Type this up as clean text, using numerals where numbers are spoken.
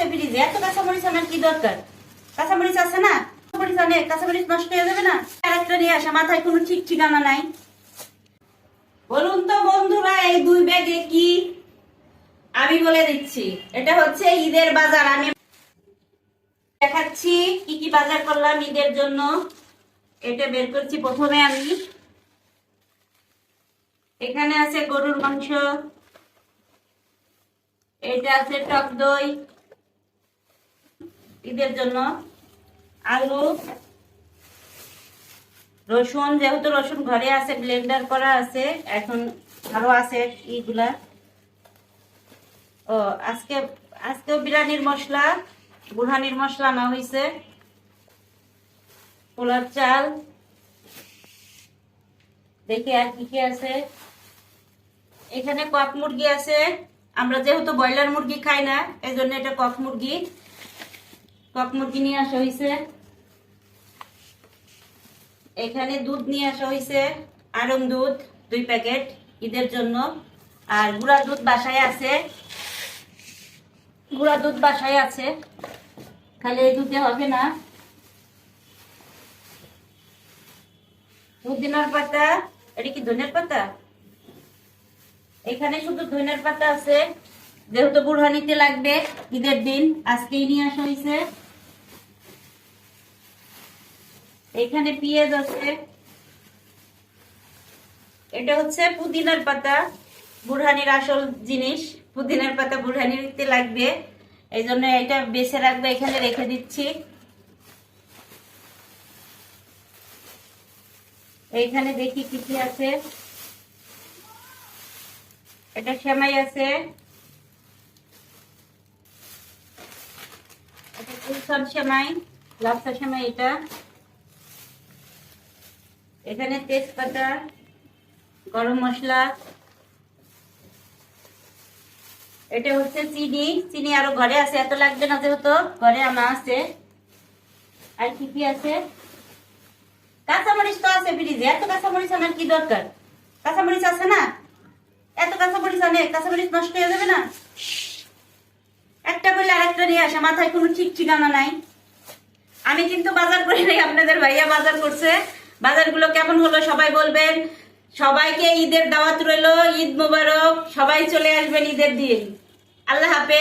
আছে ফ্রিজে, এত কাঁচামরিচ আমার কি দরকার? কাঁচামরিচ আছে না, কাঁচামরিচ অনেক, কাঁচামরিচ নষ্ট হয়ে যাবে না। আরেকটা নিয়ে আসা, মাথায় কোনো ঠিক ঠিকানা নাই। বলুন তো বন্ধুরা, এই দুই ব্যাগে কি? আমি বলে দিচ্ছি, এটা হচ্ছে ঈদের বাজার। আমি দেখাচ্ছি কি কি বাজার করলাম ঈদের জন্য। এটা বের করছি প্রথমে আমি। এখানে আছে গরুর মাংস, এটা আছে টক দই ঈদের জন্য, আলু, রসুন, যেহেতু রসুন ঘরে আছে ব্লেন্ডার করা আছে, এখন আরো আছে এইগুলা। ও আজকেও বিরিয়ানির মশলা, বুরহানির মশলা না হয়েছে, পোলার চাল, দেখি আর কি কি আছে। এখানে কক মুরগি আছে, আমরা যেহেতু ব্রয়লার মুরগি খাই না এই জন্য এটা কক মুরগি নিয়ে আসা হয়েছে। এখানে দুধ নিয়ে আসা হয়েছে, আড়ং দুধ 2 প্যাকেট ঈদের জন্য। আর গুঁড়া দুধ বাসায় আছে, খালি এই দুধে হবে না। পুদিনার পাতা, এটা কি ধনের পাতা? এখানে শুধু ধনের পাতা আছে, যেহেতু বুরহানিতে লাগবে ঈদের দিন, আজকেই নিয়ে আসা হয়েছে। এখানে পেঁয়াজ আছে, এটা হচ্ছে পুদিনার পাতা, বুরহানির আসল জিনিস। পুদিনার পাতা বুরহানিতে লাগবে, এই জন্য এটা বেছে রাখবে, এখানে রেখে দিচ্ছি। এইখানে দেখি কি কি আছে। এটা সেমাই আছে, এটা কুলসান সেমাই, লাচ্ছা সেমাই এটা। এখানে তেজপাতা, গরম মশলা, এটা হচ্ছে চিনি আরো ঘরে আছে, এত লাগবে না যেহেতু ঘরে আমার আছে। আর কি কি আছে? কাঁচামরিচ তো আছে ফ্রিজে, এত কাঁচামরিচ আমার কি দরকার? কাঁচামরিচ আছে না, এত কাঁচামরিচ অনেক, কাঁচামরিচ নষ্ট হয়ে যাবে না। একটা বললে আরেকটা নিয়ে আসা, মাথায় কোনো ঠিক ঠিকানা নাই। আমি কিন্তু বাজার করি নাই, আপনাদের ভাইয়া বাজার করছে। বাজারগুলো কেমন হলো সবাই বলবেন। সবাইকে ঈদের দাওয়াত রইলো, ঈদ মোবারক। সবাই চলে আসবেন ঈদের দিন। আল্লাহ হাফেজ।